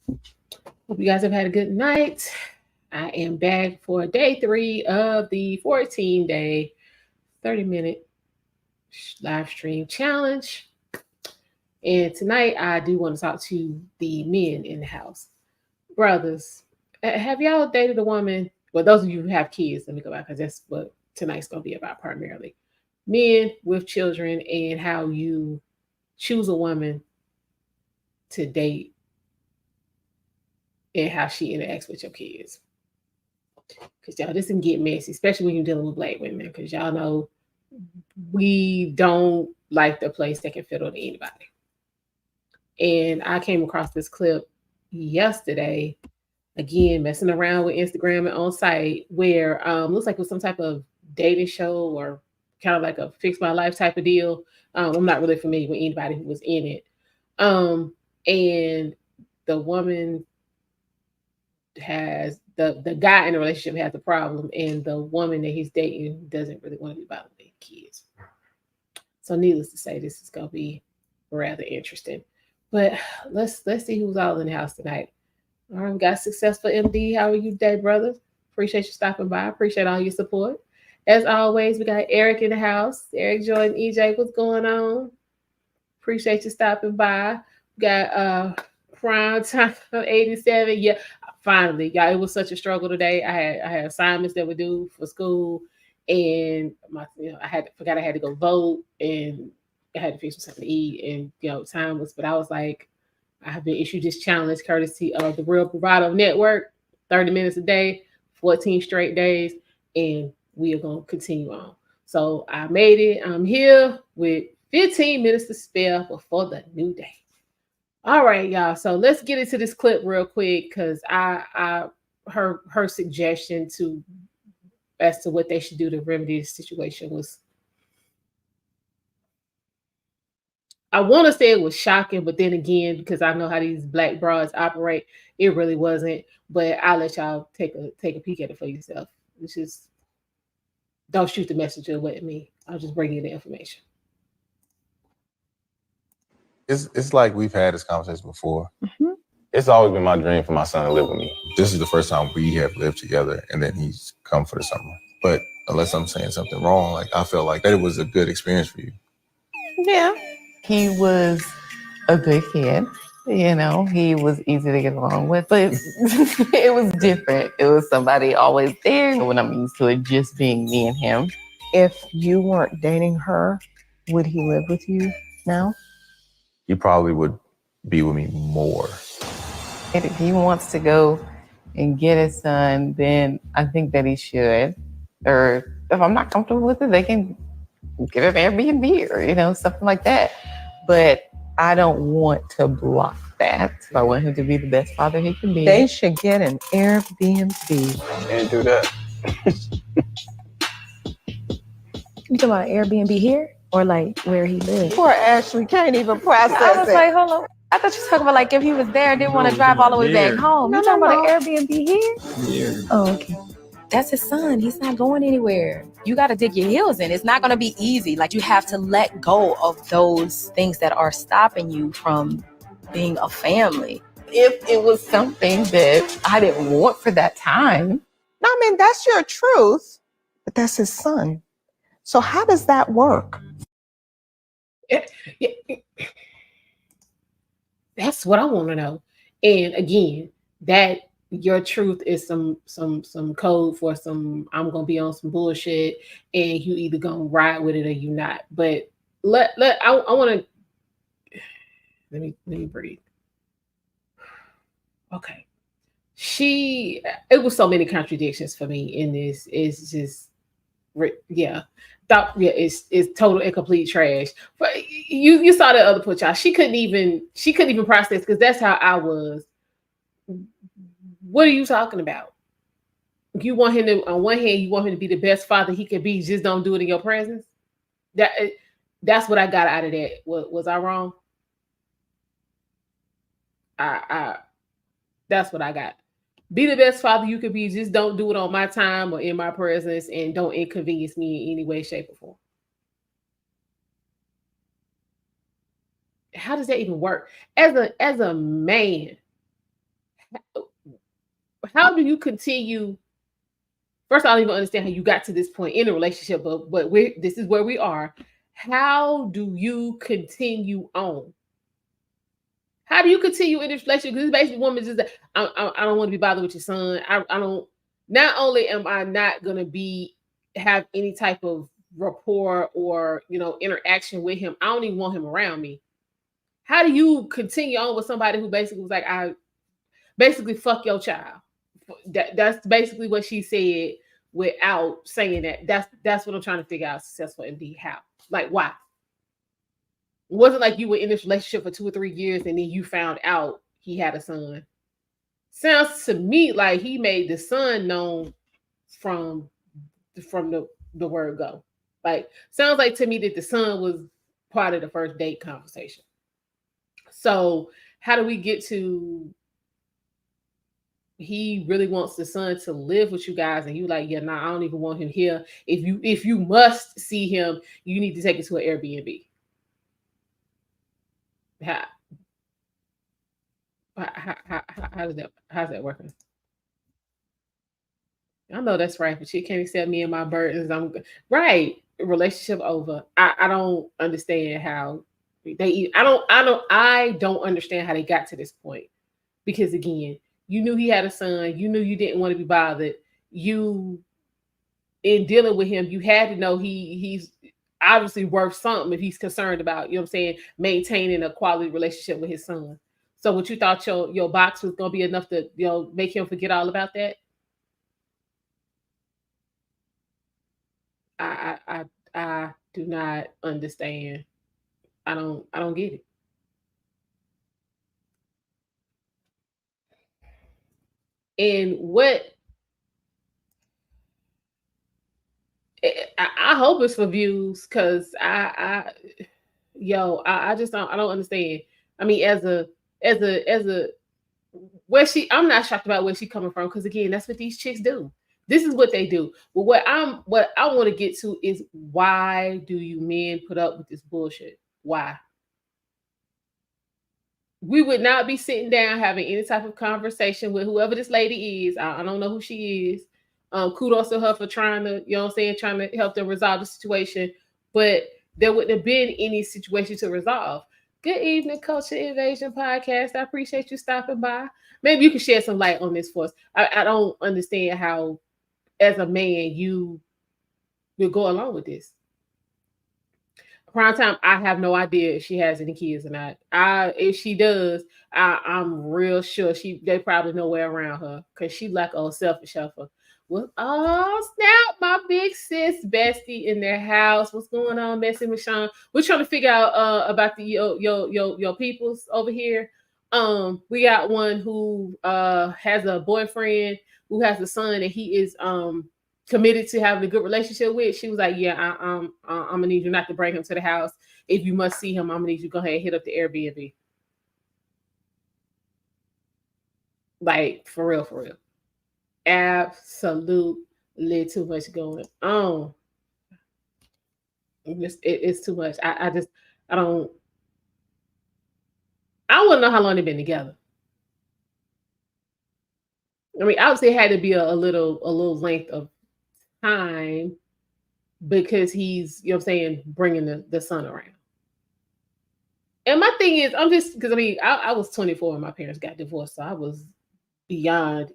Hope you guys have had a good night. I am back for day 3 of the 14-day, 30-minute live stream challenge. And tonight I do want to talk to the men in the house. Brothers, have y'all dated a woman? Well, those of you who have kids, let me go back because that's what tonight's going to be about primarily. Men with children and how you choose a woman to date and how she interacts with your kids. Because y'all, this can get messy, especially when you're dealing with black women. Because y'all know we don't like the place that can fit on anybody. And I came across this clip yesterday, again, messing around with Instagram and on site, where looks like it was some type of dating show or kind of like a fix my life type of deal. I'm not really familiar with anybody who was in it. And the woman has the guy in the relationship has a problem, and the woman that he's dating doesn't really want to be bothered with kids. So, needless to say, this is gonna be rather interesting. But let's see who's all in the house tonight. All right, we got Successful MD. How are you today, brother? Appreciate you stopping by. Appreciate all your support. As always, we got Eric in the house. Eric Jordan, EJ, what's going on? Appreciate you stopping by. We got Prime Time 87. Yeah, finally, y'all. It was such a struggle today. I had assignments that were due for school, and I had to go vote, and I had to fix something to eat, and time was. But I was like, I have been issued this challenge courtesy of the Real Bravado Network, 30 minutes a day, 14 straight days, and we are going to continue on. So I made it. I'm here with 15 minutes to spare before the new day. All right, y'all. So let's get into this clip real quick because her suggestion to as to what they should do to remedy the situation was, I want to say it was shocking, but then again, because I know how these black broads operate, it really wasn't. But I'll let y'all take a peek at it for yourself. It's just don't shoot the messenger with me. I'll just bring you the information. It's like we've had this conversation before. Mm-hmm. It's always been my dream for my son to live with me. This is the first time we have lived together, and then he's come for the summer. But unless I'm saying something wrong, like I felt like that it was a good experience for you. Yeah. He was a good kid. He was easy to get along with, but it was different. It was somebody always there when I'm used to it just being me and him. If you weren't dating her, would he live with you now? He probably would be with me more. If he wants to go and get his son, then I think that he should. Or if I'm not comfortable with it, they can get an Airbnb or, something like that. But I don't want to block that. I want him to be the best father he can be. They should get an Airbnb. Can't do that. You talking about Airbnb here or like where he lives? Poor Ashley can't even process I was it. like, hold on. I thought you were talking about like if he was there and didn't want to drive all the way back home. You talking about an Airbnb here? Yeah. Oh, okay. That's his son. He's not going anywhere. You got to dig your heels in. It's not going to be easy. Like you have to let go of those things that are stopping you from being a family. If it was something that I didn't want for that time. I mean, that's your truth, but that's his son. So how does that work? That's what I want to know. And again, that your truth is some code for some I'm gonna be on some bullshit, and you either gonna ride with it or you not. But I want to let me breathe. Okay, it was so many contradictions for me in this. It's just it's total and complete trash. But you saw the other put, y'all. She couldn't even process because that's how I was. What are you talking about? You want him to, on one hand, you want him to be the best father he can be. Just don't do it in your presence. That's what I got out of that. Was I wrong? That's what I got. Be the best father you could be. Just don't do it on my time or in my presence, and don't inconvenience me in any way, shape, or form. How does that even work? As a man, how do you continue? First, I don't even understand how you got to this point in a relationship, but this is where we are. How do you continue on? How do you continue in this relationship? Because basically, woman just I don't want to be bothered with your son. I don't. Not only am I not gonna have any type of rapport or interaction with him, I don't even want him around me. How do you continue on with somebody who basically was like, I basically fuck your child? That's basically what she said without saying that. That's what I'm trying to figure out. Successful MD. How? Like, why? It wasn't like you were in this relationship for 2 or 3 years and then you found out he had a son. Sounds to me like he made the son known from the word go. Like, sounds like to me that the son was part of the first date conversation. So how do we get to he really wants the son to live with you guys and you like, yeah, nah, I don't even want him here. If you must see him, you need to take it to an Airbnb. How's that working? I know that's right, but you can't accept me and my burdens. I'm right. Relationship over. I don't understand how I don't understand how they got to this point. Because again, you knew he had a son, you knew you didn't want to be bothered. You in dealing with him, you had to know he's obviously worth something if he's concerned about, maintaining a quality relationship with his son. So what you thought your box was gonna be enough to make him forget all about that? I do not understand. I don't get it. And what I hope it's for views, because I just don't understand. I mean, as a I'm not shocked about where she's coming from, because again, that's what these chicks do. This is what they do. But what I want to get to is, why do you men put up with this bullshit? Why? We would not be sitting down having any type of conversation with whoever this lady is. I don't know who she is. Kudos to her for trying to, trying to help them resolve the situation. But there wouldn't have been any situation to resolve. Good evening, Culture Invasion Podcast. I appreciate you stopping by. Maybe you can shed some light on this for us. I don't understand how, as a man, you will go along with this. Prime time, I have no idea if she has any kids or not. If she does, I'm real sure they probably know where around her, because she like old selfish helper. Well, oh snap, my big sis bestie in their house. What's going on, Bessie Michonne? We're trying to figure out about the your peoples over here. We got one who has a boyfriend who has a son, and he is committed to having a good relationship with. She was like, yeah, I'm gonna need you not to bring him to the house. If you must see him, I'm gonna need you to go ahead and hit up the Airbnb. Like, for real. Absolutely too much going on. It's too much. I want to know how long they've been together. I mean, obviously it had to be a little length of time, because he's, bringing the son around. And my thing is, I'm just, because I was 24 when my parents got divorced, so I was beyond,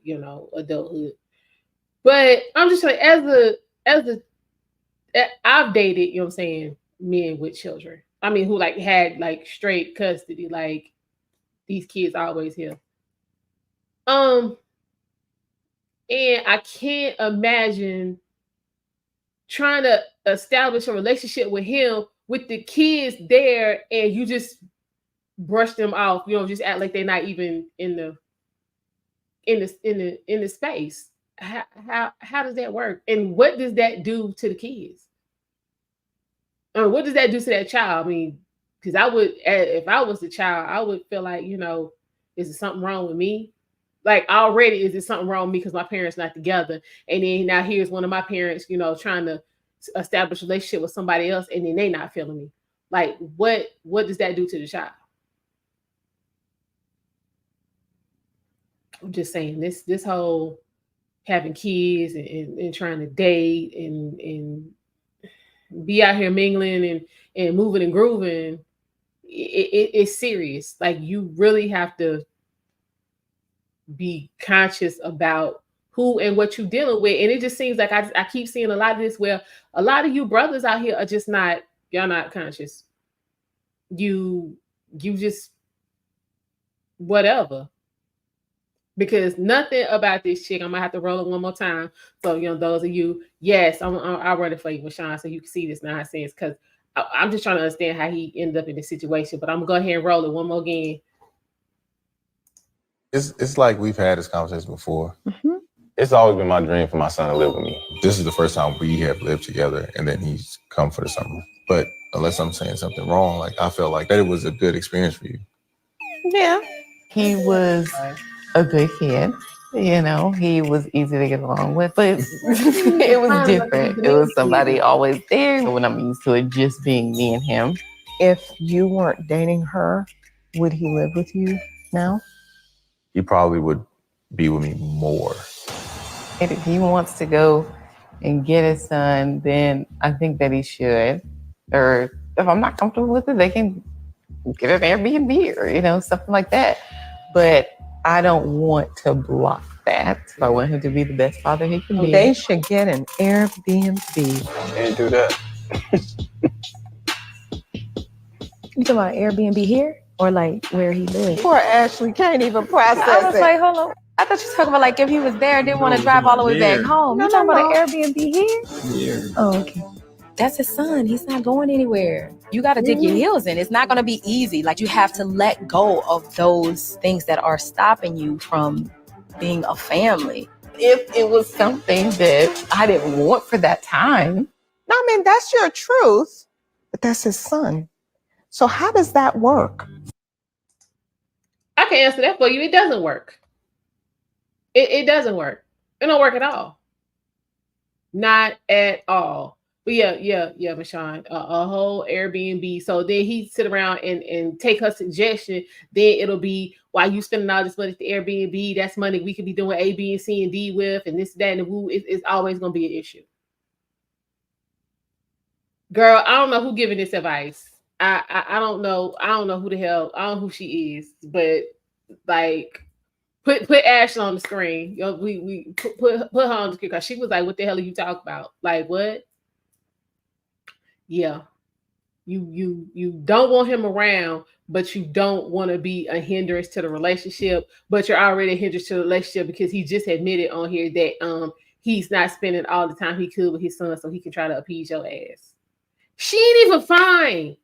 adulthood. But I'm just like, I've dated, men with children. I mean, who had straight custody, like these kids always here. And I can't imagine trying to establish a relationship with him with the kids there, and you just brush them off, just act like they're not even in the space. How does that work? And what does that do to the kids? What does that do to that child? I mean, because if I was the child, I would feel like, is there something wrong with me? Like, already, is there something wrong with me because my parents not together? And then now here's one of my parents, trying to establish a relationship with somebody else, and then they not feeling me. Like, what does that do to the child? I'm just saying this whole having kids and trying to date and be out here mingling and moving and grooving, it's serious. Like, you really have to be conscious about who and what you're dealing with. And it just seems like I keep seeing a lot of this where a lot of you brothers out here are just y'all not conscious. You just whatever. Because nothing about this chick, I'm gonna have to roll it one more time. So, those of you, yes, I'll run it for you, Sean, so you can see this nonsense. Because I'm just trying to understand how he ended up in this situation. But I'm gonna go ahead and roll it one more again. It's like we've had this conversation before. It's always been my dream for my son to live with me. This is the first time we have lived together, and then he's come for the summer. But unless I'm saying something wrong, like, I felt like that it was a good experience for you. Yeah. He was a good kid. He was easy to get along with, but it was different. It was somebody always there when I'm used to it just being me and him. If you weren't dating her, would he live with you now? He probably would be with me more. If he wants to go and get his son, then I think that he should. Or if I'm not comfortable with it, they can get an Airbnb or, something like that. But I don't want to block that. I want him to be the best father he can be. They should get an Airbnb. Can't do that. You talking about Airbnb here or like where he lives? Poor Ashley can't even process I was it. like, hold on. I thought you were talking about like if he was there and didn't want to drive all the way back home. No, You talking no, about an Airbnb here? Yeah. Oh, okay. That's his son. He's not going anywhere. You got to dig your heels in. It's not going to be easy. Like, you have to let go of those things that are stopping you from being a family. If it was something that I didn't want for that time. No, I mean, that's your truth, but that's his son. So how does that work? I can answer that for you. It doesn't work. It doesn't work. It don't work at all. Not at all. But yeah, Michonne, a whole Airbnb. So then he sit around and take her suggestion. Then it'll be, why you spending all this money at the Airbnb? That's money we could be doing A, B, and C, and D with, and this, that, and the woo. It's always going to be an issue. Girl, I don't know who giving this advice. I don't know. I don't know who the hell. I don't know who she is. But like, put Ashley on the screen. We put her on the screen, because she was like, "What the hell are you talking about? Like, what?" Yeah, you don't want him around, but you don't want to be a hindrance to the relationship. But you're already a hindrance to the relationship because he just admitted on here that he's not spending all the time he could with his son, so he can try to appease your ass. She ain't even fine.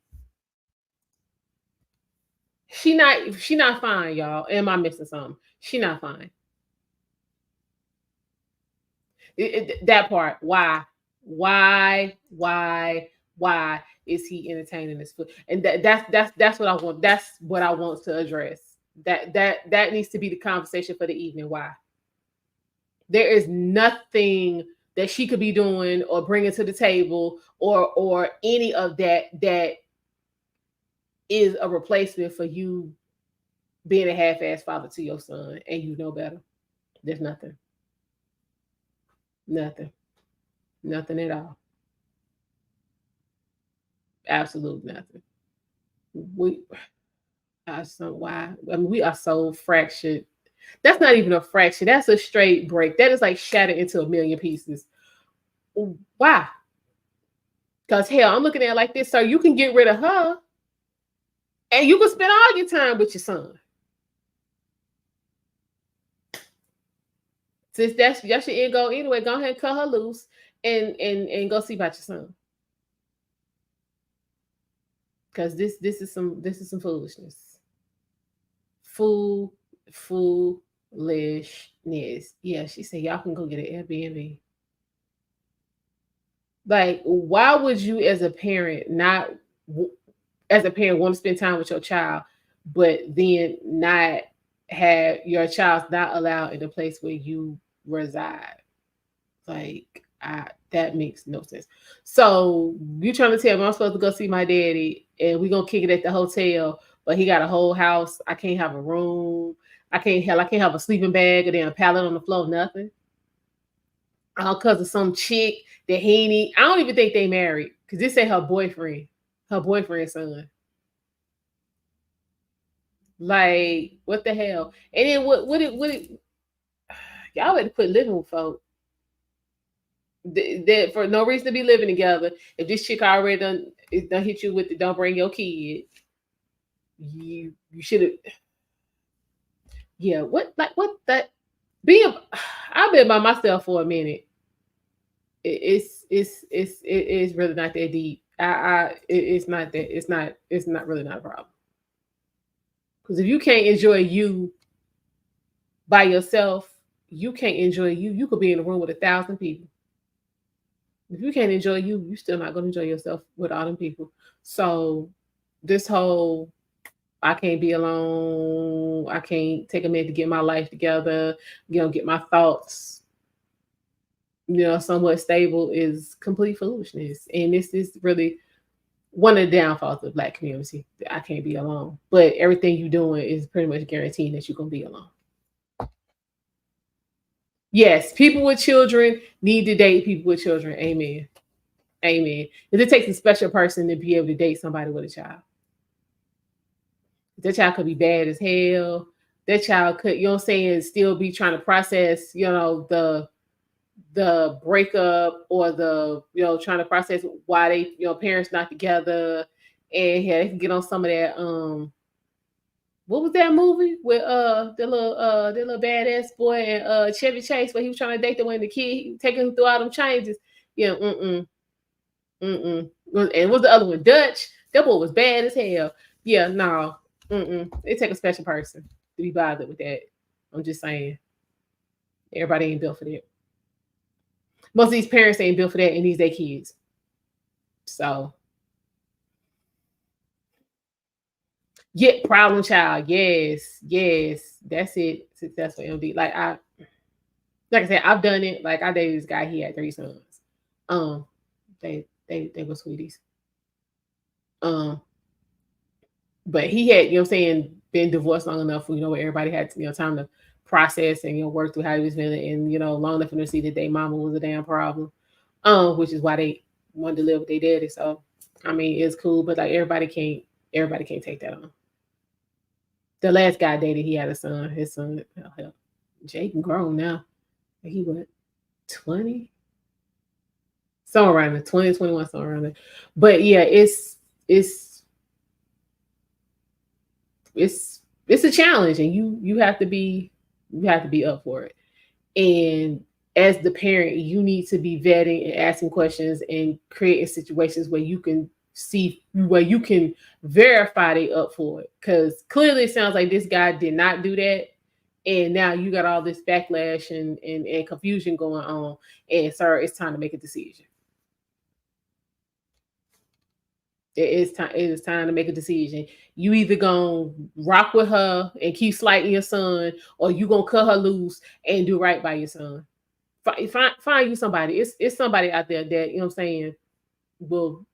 She not fine, y'all. Am I missing something? She not fine. That part. Why is he entertaining this food? And that's what I want. That's what I want to address. That needs to be the conversation for the evening. Why? There is nothing that she could be doing or bringing to the table or any of that is a replacement for you being a half-ass father to your son, and you know better. There's nothing. Nothing at all. Absolutely nothing. We are we are so fractured. That's not even a fraction. That's a straight break. That is like shattered into a million pieces. Why? Because hell, I'm looking at it like this. So you can get rid of her and you can spend all your time with your son. Since that's your end goal anyway, go ahead and cut her loose and go see about your son. Because this is some foolishness. Foolishness. Yeah, she said y'all can go get an Airbnb. Like, why would you as a parent want to spend time with your child, but then not have your child not allowed in the place where you reside? Like, that makes no sense. So you trying to tell me I'm supposed to go see my daddy and we're gonna kick it at the hotel, but he got a whole house. I can't have a room. I can't have a sleeping bag or then a pallet on the floor, nothing. All because of some chick that he ain't. I don't even think they married because this ain't her boyfriend's son. Like, what the hell? And then what it y'all had to quit living with folk that for no reason to be living together. If this chick already done hit you with the don't bring your kid, you should have. Yeah, what that being? I've been by myself for a minute. It's really not that deep. It's not that. It's not really not a problem. Because if you can't enjoy you by yourself, you can't enjoy you. You could be in a room with 1,000 people. If you can't enjoy you, you're still not going to enjoy yourself with all them people. So this whole, I can't be alone. I can't take a minute to get my life together, get my thoughts, somewhat stable is complete foolishness. And this is really one of the downfalls of the Black community. I can't be alone. But everything you're doing is pretty much guaranteeing that you're going to be alone. Yes, people with children need to date people with children. Amen. Amen. Because it takes a special person to be able to date somebody with a child. That child could be bad as hell. That child could, still be trying to process, the breakup or the, trying to process why they, parents not together. And yeah, they can get on some of that, what was that movie with the little badass boy and Chevy Chase where he was trying to date the one the kid taking him through all them changes? Yeah, And what's the other one? Dutch. That boy was bad as hell. Yeah, no. It take a special person to be bothered with that. I'm just saying. Everybody ain't built for that. Most of these parents ain't built for that, and these their kids. So yeah, problem child. Yes, that's it. Successful MD. Like I said, I've done it. Like I dated this guy. He had 3 sons. They were sweeties. But he had, been divorced long enough for where everybody had time to process and work through how he was feeling, and long enough for them to see that their mama was a damn problem. Which is why they wanted to live with their daddy. So I mean, it's cool, but like everybody can't take that on. The last guy I dated, he had a son. His son, Jake grown now. He what, 20? Somewhere around there, 20, 21, somewhere around there. But yeah, it's a challenge, and you have to be up for it. And as the parent, you need to be vetting and asking questions and creating situations where you can verify they up for it. Because clearly it sounds like this guy did not do that. And now you got all this backlash and confusion going on. And sir, it's time to make a decision. It is time to make a decision. You either gonna rock with her and keep slighting your son, or you gonna cut her loose and do right by your son. Find you somebody. It's somebody out there that, will,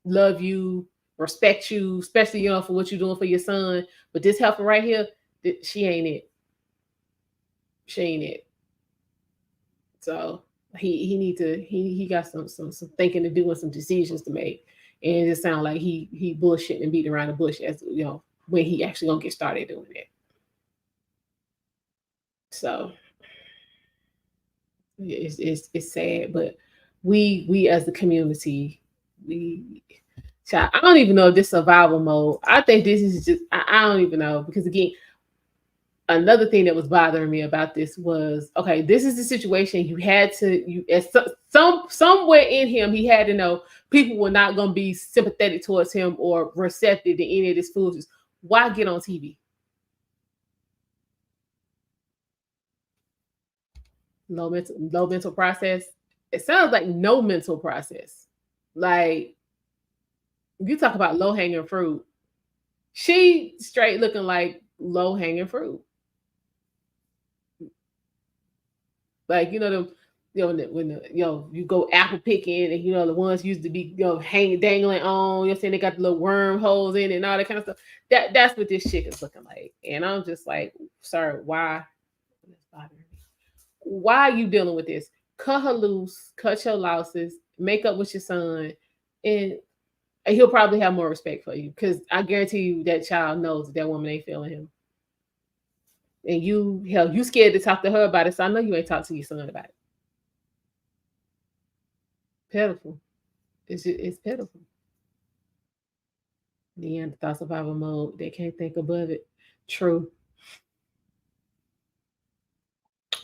love you, respect you, especially, for what you're doing for your son. But this helper right here, she ain't it. She ain't it. So he got some thinking to do and some decisions to make. And it just sounds like he bullshitting and beating around the bush, as when he actually gonna get started doing that. So it's sad, but we as the community, I don't even know if this survival mode. I think this is just I don't even know, because again, another thing that was bothering me about this was, okay, this is the situation. Somewhere in him, he had to know people were not going to be sympathetic towards him or receptive to any of this foolishness. Why get on TV? Low mental process. It sounds like no mental process. Like, you talk about low hanging fruit. She straight looking like low hanging fruit. Like, you go apple picking and the ones used to be hanging dangling on, saying they got the little worm holes in it and all that kind of stuff. That's what this chick is looking like. And I'm just like, sir, why are you dealing with this? Cut her loose, cut your losses, make up with your son, and he'll probably have more respect for you, because I guarantee you that child knows that woman ain't feeling him. And you scared to talk to her about it, so I know you ain't talked to your son about it. Pitiful. It's pitiful. Neanderthal survival mode. They can't think above it. True.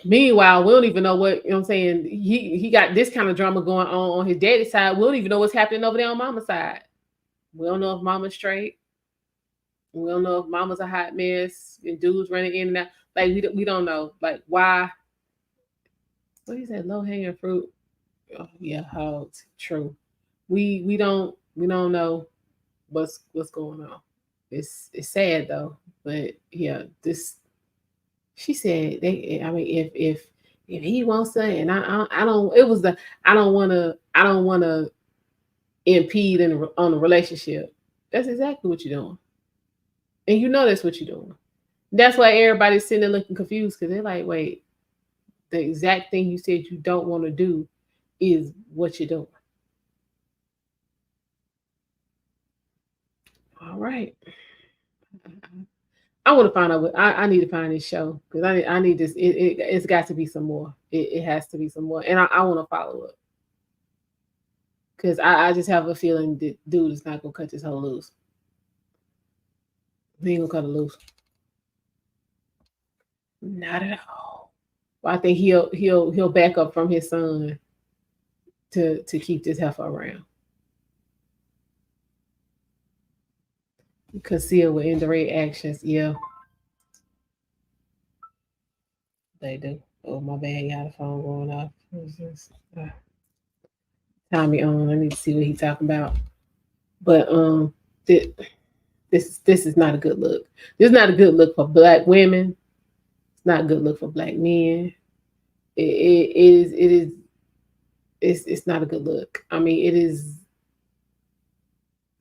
Meanwhile, we don't even know what, I'm saying, he got this kind of drama going on his daddy's side. We don't even know what's happening over there on mama's side. We don't know if mama's straight. We don't know if mama's a hot mess and dudes running in and out. Like, we don't know. Like, why? What is that? Low hanging fruit. Oh, yeah, hogs. True. We don't know what's going on. It's sad though. But yeah, she said if he wants to, and I don't want to impede on the relationship. That's exactly what you're doing. And that's what you're doing. That's why everybody's sitting there looking confused, because they're like, wait, the exact thing you said you don't want to do is what you're doing. All right. I want to find out I need to find this show, because I need this. It's got to be some more. It has to be some more. And I want to follow up, because I just have a feeling that dude is not going to cut this whole loose. He ain't going to cut it loose. Not at all. But I think he'll back up from his son to keep this heifer around. Conceal with indirect actions. Yeah. They do. Oh, my bad. Got a phone going off. Tommy on. I need to see what he's talking about. But this is not a good look. This is not a good look for Black women. It's not a good look for Black men. It's not a good look. I mean, it is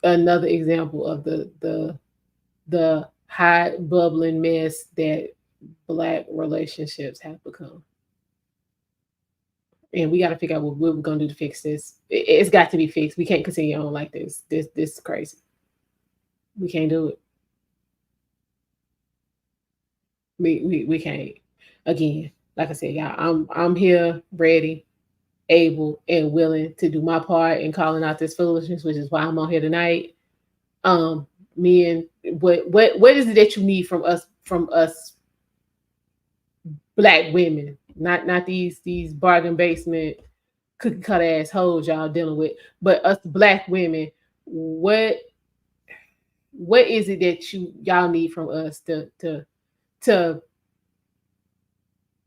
another example of the high bubbling mess that Black relationships have become. And we got to figure out what we're going to do to fix this. It's got to be fixed. We can't continue on like this. This is crazy. We can't do it. We can't. Again, like I said, y'all, I'm here, ready, able, and willing to do my part in calling out this foolishness, which is why I'm on here tonight. Men, what is it that you need from us Black women? Not these bargain basement cookie cutter ass hoes y'all dealing with, but us Black women. What is it that y'all need from us to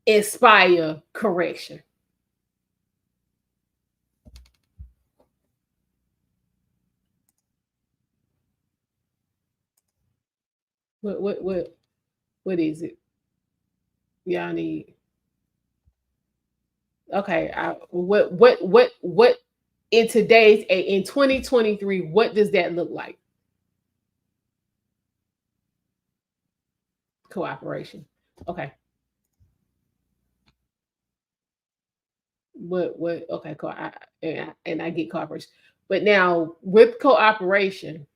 inspire correction? What is it y'all need? Okay, what in 2023, what does that look like? Cooperation. Okay. Okay, cool. I get cooperation. But now with cooperation,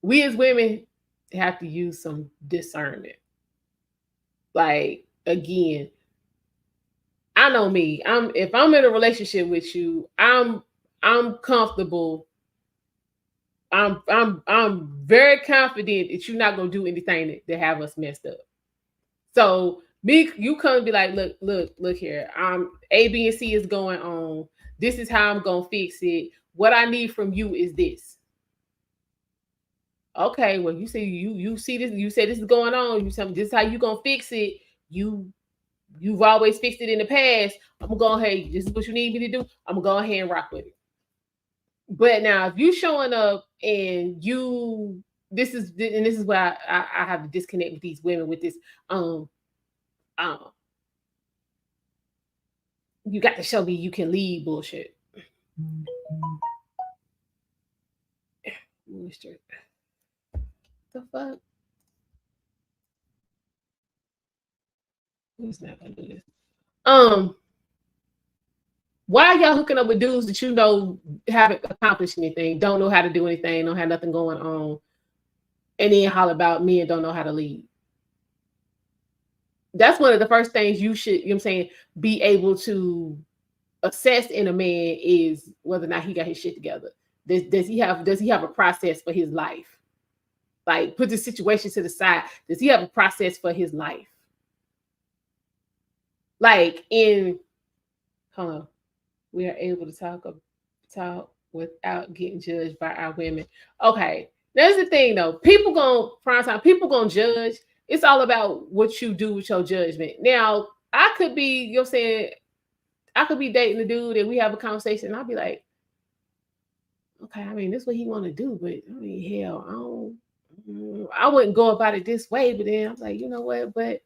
we as women have to use some discernment. Like, again, I know me. If I'm in a relationship with you, I'm comfortable. I'm very confident that you're not gonna do anything to have us messed up. So you come and be like, look here. A, B, and C is going on. This is how I'm gonna fix it. What I need from you is this. Okay, well, you see this. You say this is going on. You tell me this is how you gonna fix it. You've always fixed it in the past. I'm gonna go ahead. This is what you need me to do. I'm gonna go ahead and rock with it. But now, if you showing up and this is why I have to disconnect with these women with this you got to show me you can lead bullshit. The fuck? Who's not gonna do this? Why are y'all hooking up with dudes that you know haven't accomplished anything, don't know how to do anything, don't have nothing going on, and then holler about me and don't know how to lead? That's one of the first things you should, you know what I'm saying, be able to assess in a man is whether or not he got his shit together. Does he have a process for his life? Like, put the situation to the side. Does he have a process for his life? Like, hold on. We are able to talk without getting judged by our women. Okay, that's the thing though. People gonna judge. It's all about what you do with your judgment. Now, I could be, you know what I'm saying, I could be dating a dude and we have a conversation and I'll be like, okay, I mean, this is what he want to do, but I mean, hell, I wouldn't go about it this way. But then I'm like, you know what? But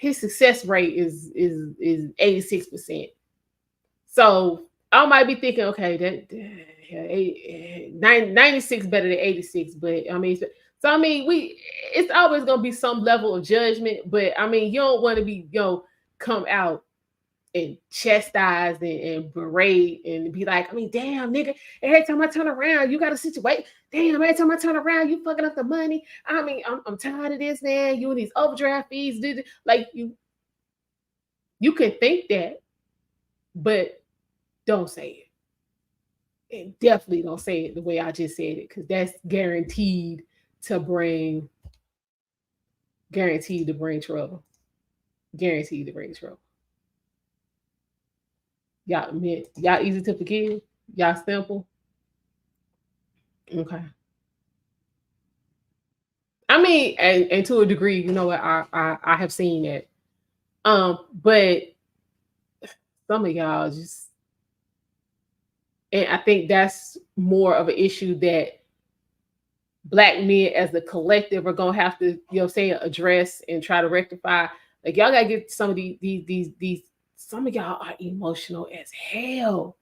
his success rate is 86%. So I might be thinking, okay, that 96 better than 86. But I mean, so I mean, it's always gonna be some level of judgment. But I mean, you don't want to be, come out and chastise and berate and be like, I mean, damn, nigga, every time I turn around, you got a situation. Damn, every time I turn around, you fucking up the money. I mean, I'm tired of this, man. You and these overdraft fees, like you can think that, but don't say it. And definitely don't say it the way I just said it, because that's guaranteed to bring trouble. Guaranteed to bring trouble. Y'all easy to forgive? Y'all simple? Okay. I mean, and to a degree, you know what, I have seen it. But some of y'all just, and I think that's more of an issue that Black men as a collective are gonna have to, address and try to rectify. Like, y'all gotta get some of these. Some of y'all are emotional as hell.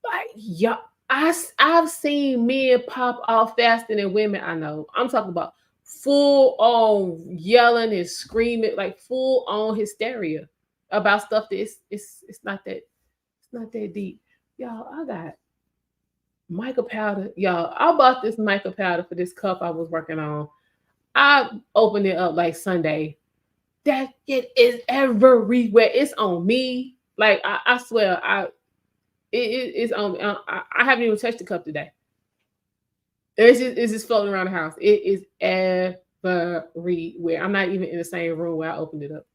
Like, y'all, I've seen men pop off faster than women I know. I'm talking about full on yelling and screaming, like full on hysteria about stuff that it's not that deep. Y'all, I got mica powder. Y'all, I bought this mica powder for this cup I was working on. I opened it up like Sunday. That it is everywhere. It's on me. Like, I swear, it's on. I haven't even touched the cup today. It's just floating around the house. It is everywhere. I'm not even in the same room where I opened it up.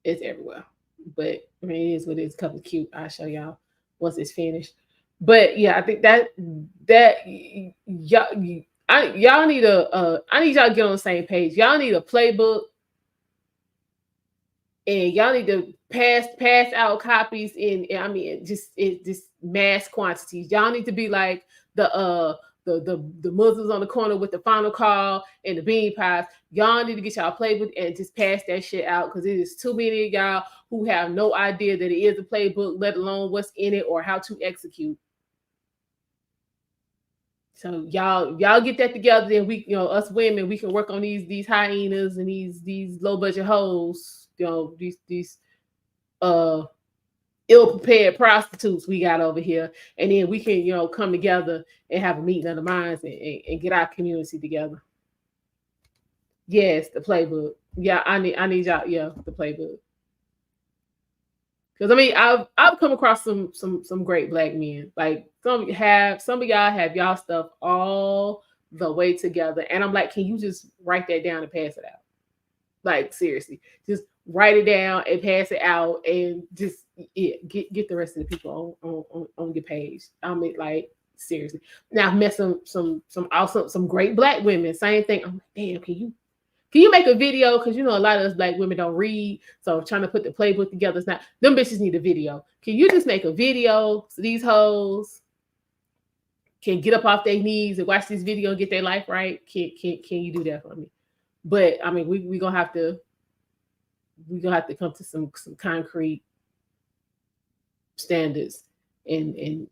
It's everywhere. But I mean, it is what it is. A couple cute. I'll show y'all once it's finished. But yeah, I think that y'all need I need y'all to get on the same page. Y'all need a playbook. And y'all need to pass out copies in, I mean, just mass quantities. Y'all need to be like the Muslims on the corner with the final call and the bean pies. Y'all need to get y'all playbook and just pass that shit out, because it is too many of y'all who have no idea that it is a playbook, let alone what's in it or how to execute. So y'all get that together, then we, us women, we can work on these hyenas and these low budget hoes. These ill-prepared prostitutes we got over here, and then we can come together and have a meeting of the minds and get our community together. Yes, the playbook. Yeah, I need y'all. Yeah, the playbook. Because I mean, I've come across some great Black men. Like, some of y'all have y'all stuff all the way together, and I'm like, can you just write that down and pass it out? Like, seriously, just write it down and pass it out, and just get the rest of the people on your page. I mean, like, seriously. Now, I've met some great Black women. Same thing. I'm like, damn, can you make a video? Because a lot of us Black women don't read, so trying to put the playbook together is not. Them bitches need a video. Can you just make a video so these hoes can get up off their knees and watch this video and get their life right? Can you do that for me? But I mean, we gonna have to we're gonna have to come to some concrete standards and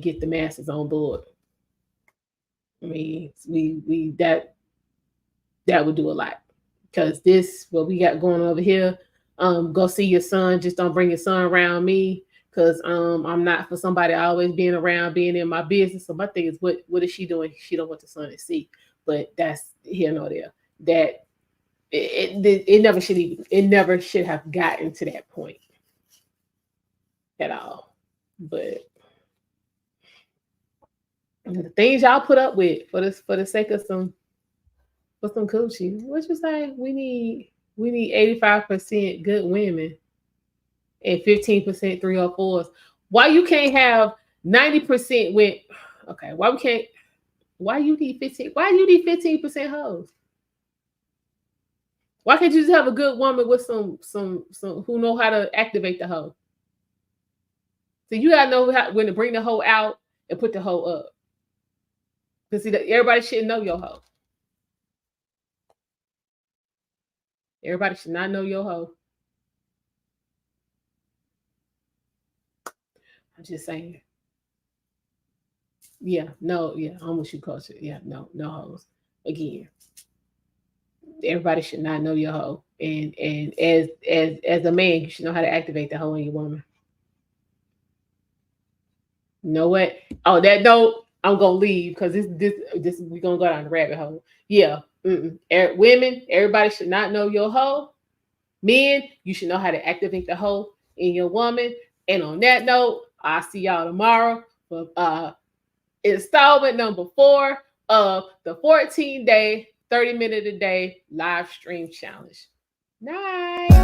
get the masses on board. I mean, we that would do a lot, because this what we got going over here. Go see your son. Just don't bring your son around me, because I'm not for somebody always being around, being in my business. So my thing is, what is she doing? She don't want the son to see. But that's here nor there. That it never should have gotten to that point at all. But the things y'all put up with for the sake of some coochie. What you say? We need 85% good women and 15% 304s. Why you can't have 90% with? Okay, why we can't? Why you need 15? Why you need 15% hoes? Why can't you just have a good woman with some who know how to activate the hoe? So you gotta know when to bring the hoe out and put the hoe up. Because see, everybody shouldn't know your hoe. Everybody should not know your hoe. I'm just saying. Yeah, no, yeah, almost you culture. Yeah, no hoes. Again, everybody should not know your hoe. And as a man, you should know how to activate the hoe in your woman. You know what? Oh, that note, I'm gonna leave, because this we're gonna go down the rabbit hole. Yeah. Women, everybody should not know your hoe. Men, you should know how to activate the hoe in your woman. And on that note, I'll see y'all tomorrow for installment number 4 of the 14-day, 30-minute a day live stream challenge. Night.